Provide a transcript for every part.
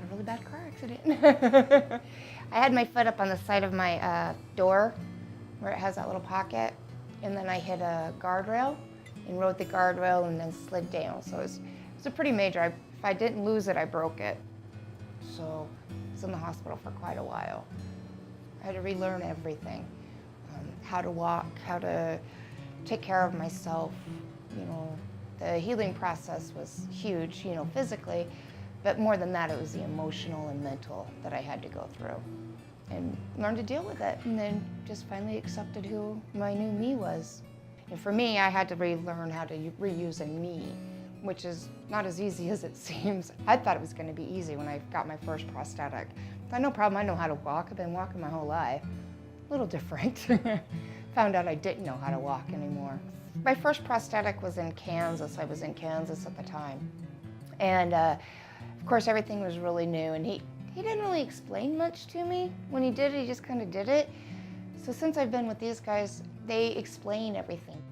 a really bad car accident. I had my foot up on the side of my door where it has that little pocket, and then I hit a guardrail and rode the guardrail and then slid down. So it was a pretty major. If I didn't lose it, I broke it. So I was in the hospital for quite a while. I had to relearn everything. How to walk, how to take care of myself. You know, the healing process was huge, you know, physically, but more than that, it was the emotional and mental that I had to go through and learn to deal with it, and then just finally accepted who my new me was. And for me, I had to relearn how to reuse a knee, which is not as easy as it seems. I thought it was going to be easy when I got my first prosthetic. I thought, no problem, I know how to walk. I've been walking my whole life. A little different. Found out I didn't know how to walk anymore. My first prosthetic was in Kansas. I was in Kansas at the time. And of course, everything was really new, and he didn't really explain much to me. When he did it, he just kind of did it. So since I've been with these guys, they explain everything.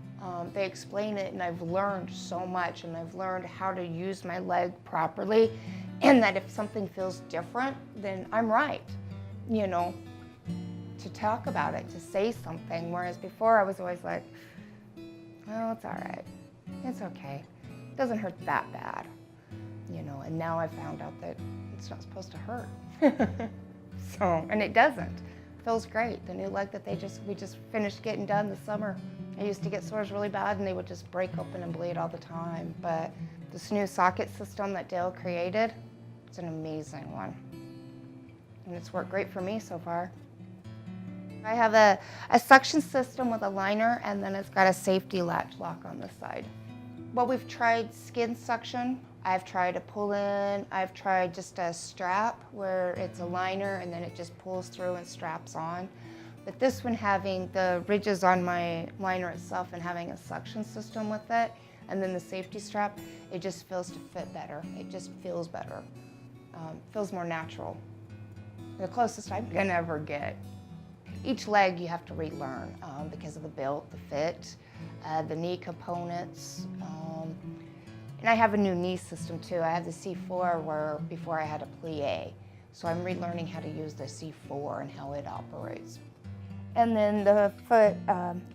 They explain it, and I've learned so much, and I've learned how to use my leg properly, and that if something feels different, then I'm right, you know, to talk about it, to say something, whereas before I was always like, well, it's all right, it's okay, it doesn't hurt that bad, you know, and now I found out that it's not supposed to hurt. So, and it doesn't. It feels great. The new leg that we just finished getting done this summer. I used to get sores really bad and they would just break open and bleed all the time. But this new socket system that Dale created, it's an amazing one. And it's worked great for me so far. I have a suction system with a liner, and then it's got a safety latch lock on the side. Well, we've tried skin suction. I've tried a pull-in. I've tried just a strap where it's a liner and then it just pulls through and straps on. But this one, having the ridges on my liner itself and having a suction system with it, and then the safety strap, it just feels to fit better. It just feels better. Feels more natural. The closest I'm gonna ever get. Each leg you have to relearn because of the build, the fit, the knee components. And I have a new knee system too. I have the C4 where before I had a plie. So I'm relearning how to use the C4 and how it operates. And then the foot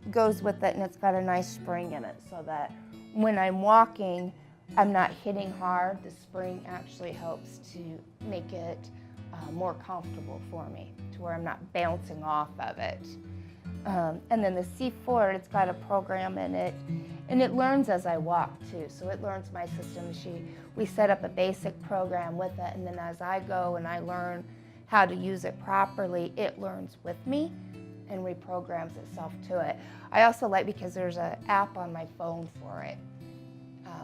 goes with it, and it's got a nice spring in it so that when I'm walking, I'm not hitting hard. The spring actually helps to make it more comfortable for me, to where I'm not bouncing off of it. And then the C4, it's got a program in it, and it learns as I walk too. So it learns my system. We set up a basic program with it, and then as I go and I learn how to use it properly, it learns with me and reprograms itself to it. I also like, because there's an app on my phone for it.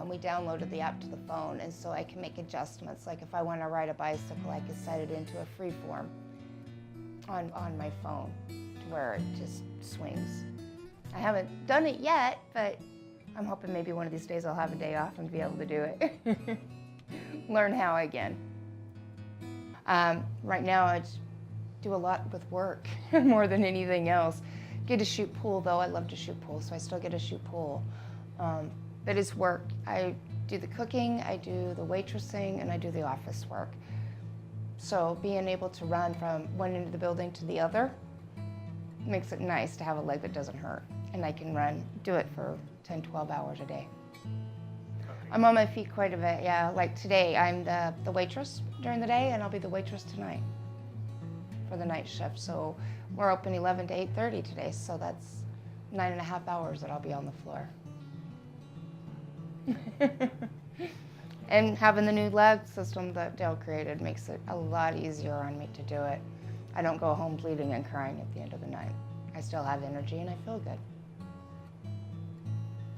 We downloaded the app to the phone, and so I can make adjustments. Like if I want to ride a bicycle, I can set it into a free form on my phone to where it just swings. I haven't done it yet, but I'm hoping maybe one of these days I'll have a day off and be able to do it. Learn how again. Right now I just do a lot with work more than anything else. Get to shoot pool though. I love to shoot pool, so I still get to shoot pool. But it's work. I do the cooking, I do the waitressing, and I do the office work. So being able to run from one end of the building to the other makes it nice to have a leg that doesn't hurt. And I can do it for 10, 12 hours a day. I'm on my feet quite a bit, yeah. Like today, I'm the waitress during the day, and I'll be the waitress tonight for the night shift. So we're open 11 to 8:30 today, so that's 9.5 hours that I'll be on the floor. And having the new leg system that Dale created makes it a lot easier on me to do it. I don't go home bleeding and crying at the end of the night. I still have energy and I feel good.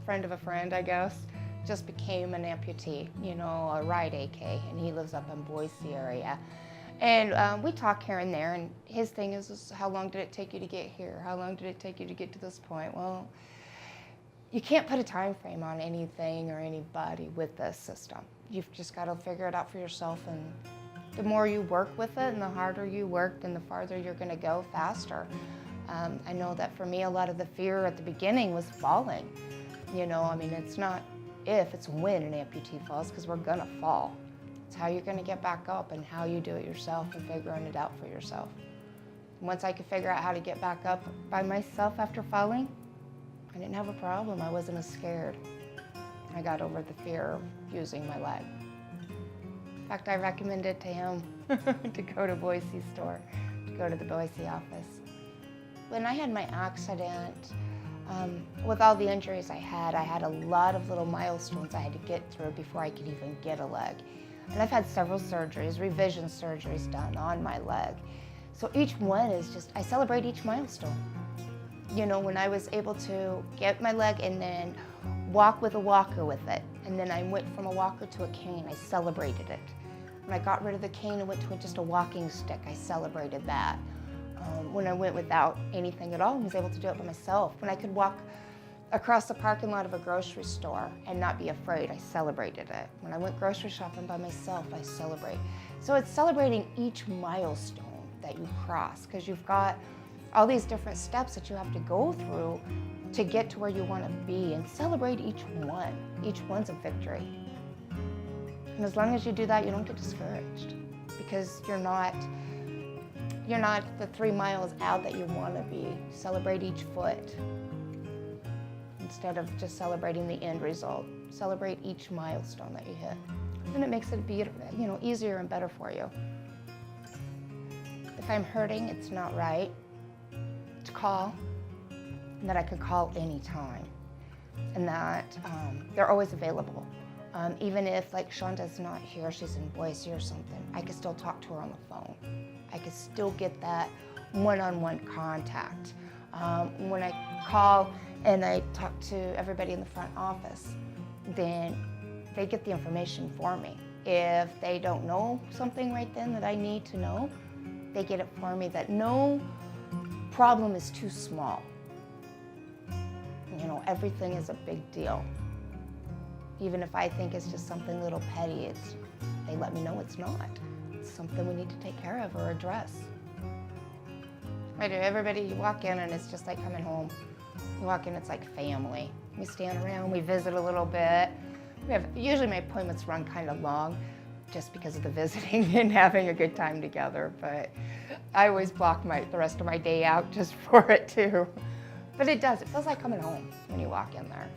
Friend of a friend, I guess, just became an amputee, you know, a ride AK, and he lives up in Boise area. And we talk here and there, and his thing is, how long did it take you to get here? How long did it take you to get to this point? Well, you can't put a time frame on anything or anybody with this system. You've just got to figure it out for yourself, and the more you work with it and the harder you work, then the farther you're going to go faster. I know that for me, a lot of the fear at the beginning was falling. You know, I mean, it's not if, it's when an amputee falls, because we're going to fall. It's how you're gonna get back up and how you do it yourself and figuring it out for yourself. Once I could figure out how to get back up by myself after falling, I didn't have a problem. I wasn't as scared. I got over the fear of using my leg. In fact, I recommended to him to go to Boise store, to go to the Boise office. When I had my accident, with all the injuries I had a lot of little milestones I had to get through before I could even get a leg. And I've had several surgeries, revision surgeries done on my leg. So each one is just, I celebrate each milestone. You know, when I was able to get my leg and then walk with a walker with it, and then I went from a walker to a cane, I celebrated it. When I got rid of the cane and went to just a walking stick, I celebrated that. When I went without anything at all and was able to do it by myself. When I could walk across the parking lot of a grocery store and not be afraid, I celebrated it. When I went grocery shopping by myself, I celebrate. So it's celebrating each milestone that you cross, because you've got all these different steps that you have to go through to get to where you want to be, and celebrate each one. Each one's a victory. And as long as you do that, you don't get discouraged, because you're not the 3 miles out that you want to be. Celebrate each foot instead of just celebrating the end result. Celebrate each milestone that you hit. And it makes it be, you know, easier and better for you. If I'm hurting, it's not right to call, and that I could call anytime, and that they're always available. Even if, like, Shonda's not here, she's in Boise or something, I could still talk to her on the phone. I could still get that one-on-one contact. When I call and I talk to everybody in the front office, then they get the information for me. If they don't know something right then that I need to know, they get it for me, that no problem is too small. You know, everything is a big deal. Even if I think it's just something little petty, they let me know it's not. It's something we need to take care of or address. I do. Everybody, you walk in and it's just like coming home. You walk in, it's like family. We stand around, we visit a little bit. Usually my appointments run kind of long just because of the visiting and having a good time together, but I always block the rest of my day out just for it too. But it does, it feels like coming home when you walk in there.